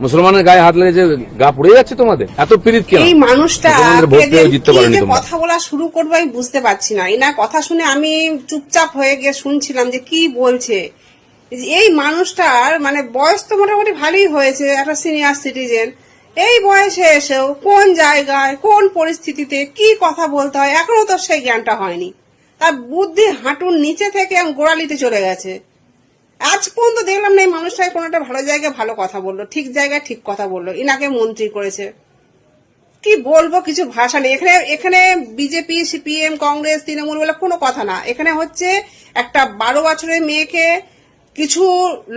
মুসলমানের গায়ে হাত লেগে যে গা পুড়ে যাচ্ছে তোমাদের, এত পীড়িত কেন? এই মানুষটা জিততে পারেনি তোমরা। কথা বলা শুরু করবো আমি বুঝতে পারছি না। এনার কথা শুনে আমি চুপচাপ হয়ে গিয়ে শুনছিলাম যে কি বলছে। এই মানুষটার মানে বয়স তো মোটামুটি ভালোই হয়েছে, একটা সিনিয়র সিটিজেন। এই বয়সে এসেও কোন জায়গায় কোন পরিস্থিতিতে কি কথা বলতে হয় এখনো তো সেই জ্ঞানটা হয়নি। তার বুদ্ধি হাঁটুর নিচে থেকে গোড়ালিতে চলে গেছে। আজ পর্যন্ত দেখলাম না এই মানুষটাই কোনো একটা ভালো জায়গায় ভালো কথা বললো, ঠিক জায়গায় ঠিক কথা বললো। ইনাকে মন্ত্রী করেছে, কি বলবো, কিছু ভাষা নেই। এখানে বিজেপি, সিপিএম, কংগ্রেস, তৃণমূল বলে কোনো কথা না। এখানে হচ্ছে একটা 12 বছরের মেয়েকে কিছু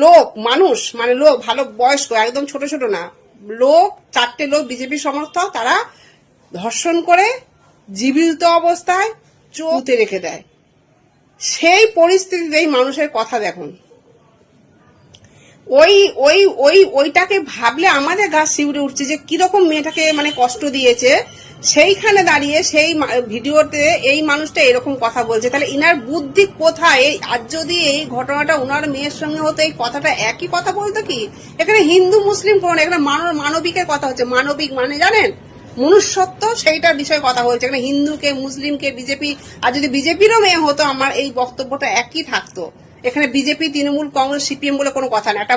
লোক, মানুষ মানে লোক, ভালো বয়স্ক, একদম ছোট ছোট না, লোক 4টে লোক বিজেপি সমর্থক, তারা ধর্ষণ করে জীবিত অবস্থায় চোখে রেখে দেয়। সেই পরিস্থিতিতে এই মানুষের কথা দেখুন। ওইটাকে ভাবলে আমাদের গা শিউরে উঠছে যে কিরকম মেয়েটাকে মানে কষ্ট দিয়েছে। সেইখানে দাঁড়িয়ে সেই ভিডিওতে এই মানুষটা এরকম কথা বলছে, তাহলে ইনার বুদ্ধি কোথায়? আজ যদি এই ঘটনাটা ওনার মেয়ের সঙ্গে হতো, এই কথাটা একই কথা বলতো কি? এখানে হিন্দু মুসলিম কোন, এখানে মানবিকের কথা হচ্ছে। মানবিক মানে জানেন, মনুষ্যত্ব, সেইটার বিষয়ে কথা বলছে। এখানে হিন্দুকে, মুসলিমকে, বিজেপি, আর যদি বিজেপিরও মেয়ে হতো আমার এই বক্তব্যটা একই থাকতো। এখানে বিজেপি, তৃণমূল, কংগ্রেস, সিপিএম বলে কোনো কথা না। একটা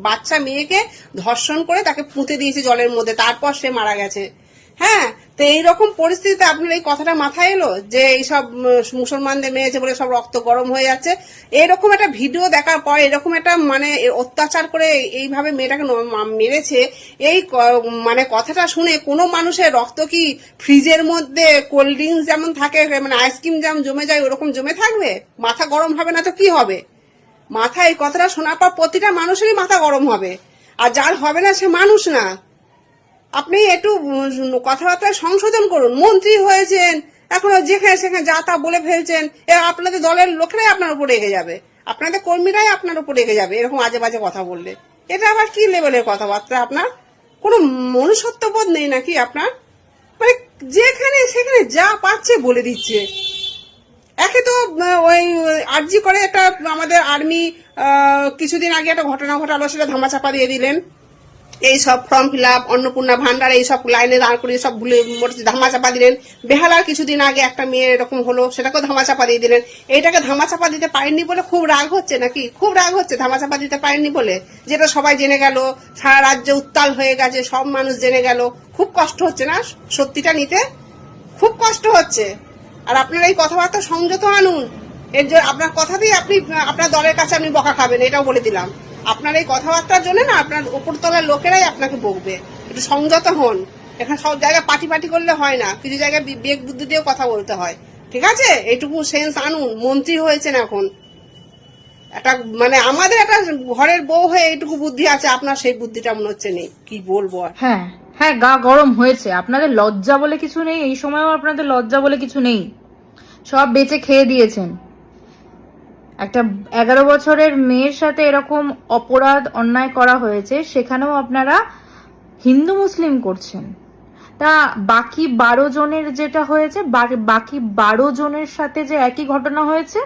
বাচ্চা মেয়েকে ধর্ষণ করে তাকে পুঁতে দিয়েছে জলের মধ্যে, তারপর সে মারা গেছে। হ্যাঁ, তো এইরকম পরিস্থিতিতে আপনার এই কথাটা মাথায় এলো যে এইসব মুসলমানদের মেয়েছে বলে সব রক্ত গরম হয়ে যাচ্ছে। এরকম একটা ভিডিও দেখার পর, এরকম একটা মানে অত্যাচার করে এইভাবে মেয়েটাকে মেরেছে, এই মানে কথাটা শুনে কোনো মানুষের রক্ত কি ফ্রিজের মধ্যে কোল্ড ড্রিঙ্কস যেমন থাকে, মানে আইসক্রিম যেমন জমে যায় ওরকম জমে থাকবে? মাথা গরম হবে না তো কি হবে? মাথা এই কথাটা শোনার পর প্রতিটা মানুষেরই মাথা গরম হবে, আর যার হবে না সে মানুষ না। আপনি একটু কথাবার্তা সংশোধন করুন। মন্ত্রী হয়েছেন, এখন যেখানে সেখানে যা তা বলে ফেলছেন, আপনাদের দলের লোকেরাই আপনার উপর রেগে যাবে, আপনাদের কর্মীরাই আপনার উপর রেগে যাবে এরকম আজে বাজে কথা বললে। এটা আবার কি লেভেলের কথাবার্তা? আপনার কোনো মনুষ্যত্ববোধ নেই নাকি আপনার? মানে যেখানে সেখানে যা পাচ্ছে বলে দিচ্ছে। একে তো ওই আরজি করে একটা আমাদের আর্মি কিছুদিন আগে একটা ঘটনা ঘটালো, সেটা ধামাচাপা দিয়ে দিলেন। এই সব ফর্ম ফিল আপ, অন্নপূর্ণা ভান্ডার, এই সব লাইনে দাঁড় করিয়ে সব ভুলে ধামাচাপা দিলেন। বেহালার কিছুদিন আগে একটা মেয়ে এরকম হলো, সেটাকেও ধামাচাপা দিয়ে দিলেন। এইটাকে ধামাচাপা দিতে পারেননি বলে খুব রাগ হচ্ছে নাকি? খুব রাগ হচ্ছে ধামাচাপা দিতে পারেননি বলে, যেটা সবাই জেনে গেল, সারা রাজ্য উত্তাল হয়ে গেছে, সব মানুষ জেনে গেল। খুব কষ্ট হচ্ছে না সত্যিটা নিতে? খুব কষ্ট হচ্ছে। আর আপনার এই কথাবার্তা সংযত আনুন। এর জন্য আপনার কথাতেই আপনি আপনার দলের কাছে আপনি বকা খাবেন, এটাও বলে দিলাম। আপনার এই কথাবার্তার জন্য না আপনার উপরতলার লোকেরাই আপনাকে বকবে। একটু সংযত হন। এখানে সব জায়গায় পাটি পাটি করলে হয় না, কিছু জায়গায় বিবেক বুদ্ধি দিয়েও কথা বলতে হয়, ঠিক আছে? এইটুকু সেন্স আনুন। মন্ত্রী হয়েছেন এখন, একটা মানে আমাদের একটা ঘরের বউ হয়ে এইটুকু বুদ্ধি আছে, আপনার সেই বুদ্ধিটা মনে হচ্ছে নেই। কি বলবো আর। হ্যাঁ হ্যাঁ, গা গরম হয়েছে। আপনাদের লজ্জা বলে কিছু নেই, এই সময়ও আপনাদের লজ্জা বলে কিছু নেই। সব বেঁচে খেয়ে দিয়েছেন। একটা 11 বছরের মেয়ের সাথে এরকম অপরাধ অন্যায় করা হয়েছে, সেখানেও আপনারা হিন্দু মুসলিম করছেন। তা বাকি 12 জনের যেটা হয়েছে, বাকি 12 জনের সাথে যে একই ঘটনা হয়েছে,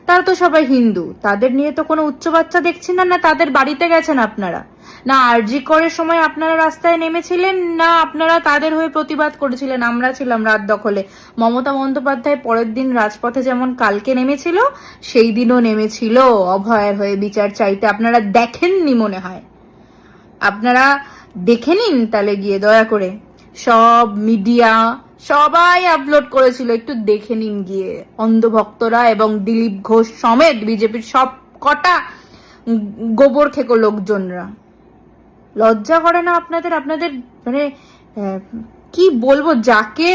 তারা তো সবাই হিন্দু, তাদের নিয়ে তো কোনো উচ্চ বাচ্চা দেখছি না। না তাদের বাড়িতে গেছেন আপনারা, না আরজি করার সময় আপনারা রাস্তায় নেমেছিলেন, না আপনারা তাদের হয়ে প্রতিবাদ করেছিলেন। আমরা ছিলাম রাত দখলে। মমতা বন্দ্যোপাধ্যায় পরের দিন রাজপথে যেমন কালকে নেমেছিল, সেই দিনও নেমেছিল অভয়ের হয়ে বিচার চাইতে। আপনারা দেখেননি মনে হয়। আপনারা দেখে নিন তাহলে গিয়ে, দয়া করে। সব মিডিয়া সবাই আপলোড করেছিল, একটু দেখে নিন গিয়ে। অন্ধভক্তরা এবং দিলীপ ঘোষ সমেত বিজেপির সব কটা গোবর খেকো লোকজনরা। লজ্জা করে না আপনাদের? আপনাদের মানে কি বলবো, যাকে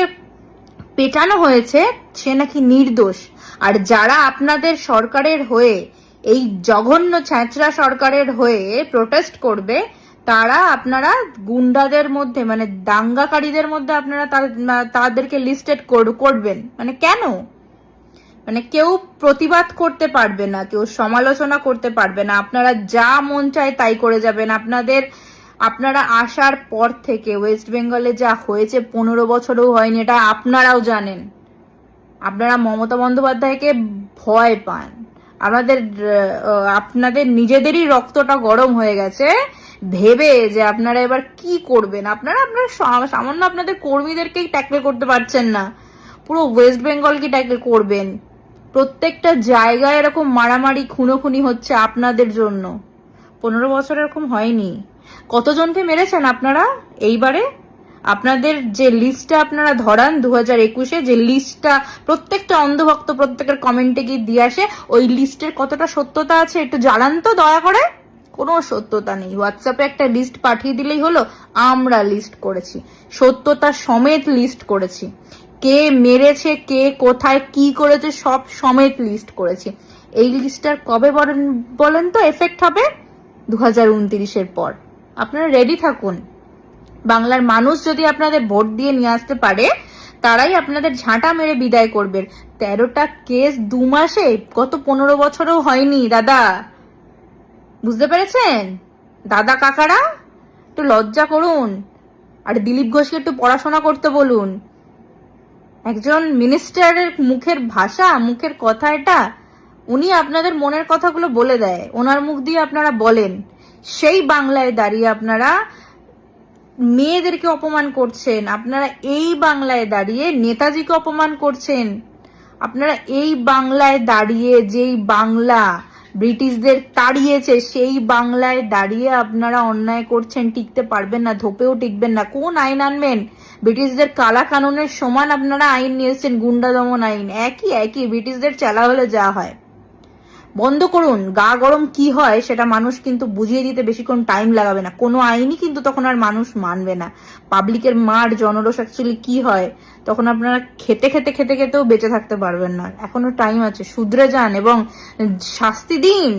পেটানো হয়েছে সে নাকি নির্দোষ, আর যারা আপনাদের সরকারের হয়ে, এই জঘন্য ছ্যাঁচড়া সরকারের হয়ে প্রোটেস্ট করবে, তারা আপনারা গুন্ডাদের মধ্যে মানে দাঙ্গাকারীদের মধ্যে আপনারা তাদেরকে লিস্টেড করবেন। মানে কেন? মানে কেউ প্রতিবাদ করতে পারবে না, কেউ সমালোচনা করতে পারবে না, আপনারা যা মন চায় তাই করে যাবেন। আপনারা আসার পর থেকে ওয়েস্ট বেঙ্গলে যা হয়েছে 15 বছরেও হয়নি, এটা আপনারাও জানেন। আপনারা মমতা বন্দ্যোপাধ্যায়কে ভয় পান, আপনাদের নিজেদেরই রক্তটা গরম হয়ে গেছে ভেবে যে আপনারা এবার কি করবেন। আপনারা সামান্য আপনাদের কর্মীদেরকেই ট্যাকল করতে পারছেন না, পুরো ওয়েস্ট বেঙ্গলকে ট্যাকল করবেন। প্রত্যেকটা জায়গায় এরকম মারামারি খুনোখুনি হচ্ছে আপনাদের জন্য। 15 বছর এরকম হয়নি। কতজনকে মেরেছেন আপনারা এইবারে? আপনাদের যে লিস্টটা আপনারা ধরান 2021-এ, যে লিস্টটা প্রত্যেকটা অন্ধভক্ত প্রত্যেকের কমেন্টে গিয়ে দিয়ে আসে, ওই লিস্টের কতটা সত্যতা আছে একটু জানান তো দয়া করে। কোনো সত্যতা নেই। হোয়াটসঅ্যাপে একটা লিস্ট পাঠিয়ে দিলেই হলো আমরা লিস্ট করেছি, সত্যতা সমেত লিস্ট করেছি, কে মেরেছে, কে কোথায় কি করেছে সব সমেত লিস্ট করেছি। এই লিস্টটার কবে বলেন তো এফেক্ট হবে? 2029-এর পর। আপনারা রেডি থাকুন। বাংলার মানুষ যদি আপনাদের ভোট দিয়ে নিয়ে আসতে পারে, তারাই আপনাদের ঝাঁটা মেরে বিদায় করবেন। 13টা কেস 2 মাসে, গত 15 বছরও হয়নি দাদা। বুঝতে পেরেছেন দাদা কাকারা? একটু লজ্জা করুন। আর দিলীপ ঘোষকে একটু পড়াশোনা করতে বলুন। একজন মিনিস্টারের মুখের ভাষা, মুখের কথা এটা। উনি আপনাদের মনের কথাগুলো বলে দেয়, ওনার মুখ দিয়ে আপনারা বলেন। সেই বাংলায় দাঁড়িয়ে আপনারা মেয়েদেরকে অপমান করছেন, আপনারা এই বাংলায় দাঁড়িয়ে নেতাজিকে অপমান করছেন, আপনারা এই বাংলায় দাঁড়িয়ে, যেই বাংলা ব্রিটিশদের তাড়িয়েছে সেই বাংলায় দাঁড়িয়ে আপনারা অন্যায় করছেন। টিকতে পারবেন না, ধোপেও টিকবেন না। কোন আইন আনবেন? ব্রিটিশদের কালা কানুনের সমান আপনারা আইন নিয়ে এসেছেন, গুন্ডা দমন আইন। একই ব্রিটিশদের চালা হলে যা হয়। বন্ধ করুন। গা গরম কি হয় সেটা মানুষ কিন্তু বুঝিয়ে দিতে বেশিক্ষণ টাইম লাগাবে না। কোনো আইনই কিন্তু তখন আর মানুষ মানবে না। পাবলিকের মার জনরোষ অ্যাকচুয়ালি কি হয় তখন আপনারা খেতেও বেঁচে থাকতে পারবেন না। এখনো টাইম আছে, শুধরে যান এবং শাস্তি দিন,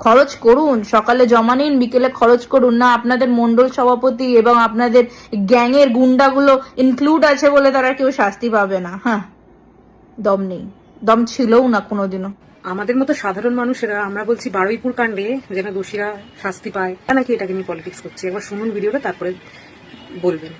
খরচ করুন। সকালে জমা নিন, বিকেলে খরচ করুন। না আপনাদের মন্ডল সভাপতি এবং আপনাদের গ্যাংয়ের গুন্ডাগুলো ইনক্লুড আছে বলে তারা কেউ শাস্তি পাবে না। হ্যাঁ, দম নেই, দম ছিলও না কোনোদিনও। আমাদের মতো সাধারণ মানুষেরা আমরা বলছি বারুইপুর কাণ্ডে যেন দোষীরা শাস্তি পায়, নাকি এটাকে নিয়ে পলিটিক্স করছে। একবার শুনুন ভিডিওটা, তারপরে বলবেন।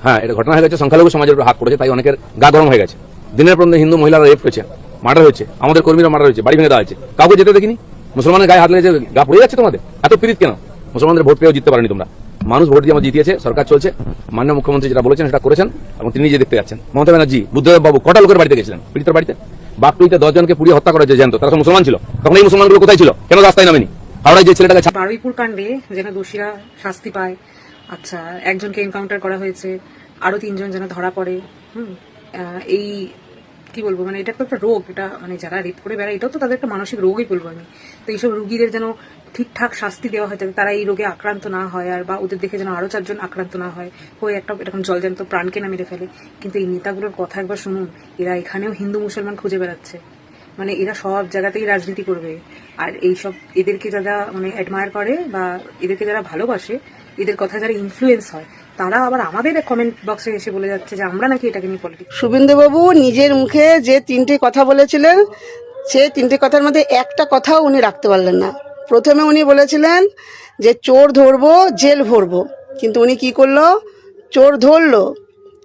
হ্যাঁ, এটা ঘটনা হয়ে গেছে, সংখ্যালঘু সমাজের উপর হাত পড়েছে, তাই অনেকের গা গরম হয়ে গেছে। দিনের পর দিন হিন্দু মহিলারা রেপ হয়েছে, মার্ডার হয়েছে, আমাদের কর্মীরা মার্ডার হয়েছে, বাড়ি ভেঙে দেওয়া হয়েছে, কাউকে যেতে দেখিনি। মুসলমানের গায়ে হাত লেগেছে, গা পড়ে যাচ্ছে তোমাদের। এত পিরিত কেন? মুসলমানদের ভোট পেয়েও জিততে পারেনি তোমরা। মানুষ ভোট দিয়ে আমার জিতিয়েছে, সরকার চলছে। মাননীয় মুখ্যমন্ত্রী যেটা বলেছেন সেটা করেছেন এবং তিনি নিজে দেখতে যাচ্ছেন। মমতা ব্যানার্জি, বুদ্ধদেব বাবু কটা লোকের বাড়িতে গেছিলেন? পীড়িতের বাড়িতে। বাকটুইতে 10 জনকে পুড়িয়ে হত্যা করা যে জ্যান্ত, তারা তো মুসলমান ছিল। তখন এই মুসলমানগুলো কোথায় ছিল? কেন রাস্তায় নামেনি? হাওড়ায় যে ছেলেটাকে বারুইপুর কাণ্ডে যেন দোষীরা শাস্তি পায়। আচ্ছা, একজনকে এনকাউন্টার করা হয়েছে, আরো 3 জন যেন ধরা পড়ে। এই কি বলবো, মানে এটা তো একটা রোগ। এটা মানে যারা রেপ করে বেড়ায় এটাও তো তাদের একটা মানসিক রোগই বলবো আমি। তো এইসব রোগীদের যেন ঠিকঠাক শাস্তি দেওয়া হয়, যাতে তারা এই রোগে আক্রান্ত না হয়, আর বা ওদের দেখে যেন আরো 4 জন আক্রান্ত না হয়, হয়ে একটা এরকম জলজান্ত প্রাণকে না মেরে ফেলে। কিন্তু এই নেতাগুলোর কথা একবার শুনুন, এরা এখানেও হিন্দু মুসলমান খুঁজে বেড়াচ্ছে। মানে এরা সব জায়গাতেই রাজনীতি করবে। আর এইসব এদেরকে যারা মানে অ্যাডমায়ার করে বা এদেরকে যারা ভালোবাসে, এদের কথা যারা ইনফ্লুয়েন্স হয়, তারা আবার আমাদের কমেন্ট বক্সে এসে বলে যাচ্ছে যে আমরা নাকি এটাকে নিয়ে পলিটিক্স। শুভেন্দুবাবু নিজের মুখে যে 3টে কথা বলেছিলেন, সেই 3টে কথার মধ্যে একটা কথাও উনি রাখতে পারলেন না। প্রথমে উনি বলেছিলেন যে চোর ধরবো, জেল ভরবো, কিন্তু উনি কি করলো? চোর ধরলো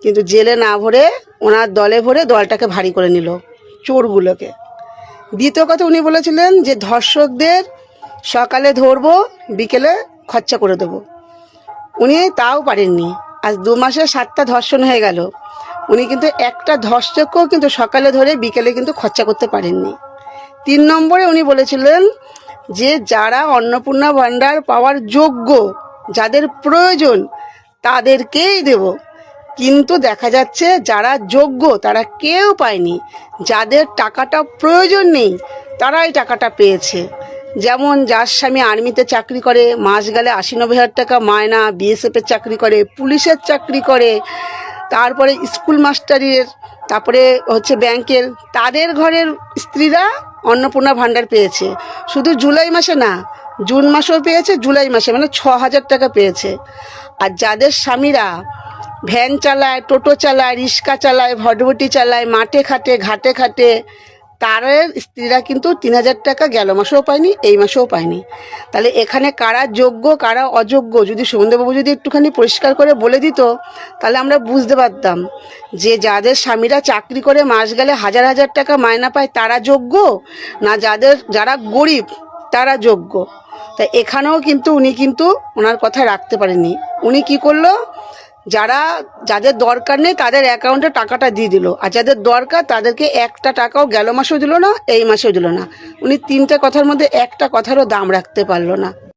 কিন্তু জেলে না ভরে ওনার দলে ভরে দলটাকে ভারী করে নিল, চোরগুলোকে। দ্বিতীয় কথা উনি বলেছিলেন যে ধর্ষকদের সকালে ধরবো, বিকেলে খরচা করে দেবো। উনি তাও পারেননি। আজ 2 মাসে 7টা ধর্ষণ হয়ে গেল, উনি কিন্তু একটা ধর্ষককেও কিন্তু সকালে ধরে বিকেলে কিন্তু খরচা করতে পারেননি। 3 নম্বরে উনি বলেছিলেন যে যারা অন্নপূর্ণা ভাণ্ডার পাওয়ার যোগ্য, যাদের প্রয়োজন, তাদেরকেই দেব। কিন্তু দেখা যাচ্ছে যারা যোগ্য তারা কেউ পায়নি, যাদের টাকাটা প্রয়োজন নেই তারাই টাকাটা পেয়েছে। যেমন যার স্বামী আর্মিতে চাকরি করে, মাস গেলে 80-90 হাজার টাকা মায়না, বিএসএফের চাকরি করে, পুলিশের চাকরি করে, তারপরে স্কুল মাস্টারের, তারপরে হচ্ছে ব্যাংকের, তাদের ঘরের স্ত্রীরা অন্নপূর্ণা ভাণ্ডার পেয়েছে। শুধু জুলাই মাসে না, জুন মাসেও পেয়েছে, জুলাই মাসে মানে 6,000 টাকা পেয়েছে। আর যাদের স্বামীরা ভ্যান চালায়, টোটো চালায়, রিক্সা চালায়, ভটভটি চালায়, মাঠে খাটে, ঘাটে খাটে, তার স্ত্রীরা কিন্তু 3,000 টাকা গেল মাসেও পায়নি, এই মাসেও পায়নি। তাহলে এখানে কারা যোগ্য কারা অযোগ্য যদি সুমনদেববাবু যদি একটুখানি পরিষ্কার করে বলে দিত, তাহলে আমরা বুঝতে পারতাম যে যাদের স্বামীরা চাকরি করে মাস গেলে হাজার হাজার টাকা মায়না পায় তারা যোগ্য, না যারা গরিব তারা যোগ্য। তাই এখানেও কিন্তু উনি কিন্তু ওনার কথা রাখতে পারেননি। উনি কি করলো, যাদের দরকার নেই তাদের অ্যাকাউন্টে টাকাটা দিয়ে দিল, আর যাদের দরকার তাদেরকে একটা টাকাও গেল মাসেও দিল না, এই মাসেও দিল না। উনি 3টে কথার মধ্যে একটা কথারও দাম রাখতে পারলো না।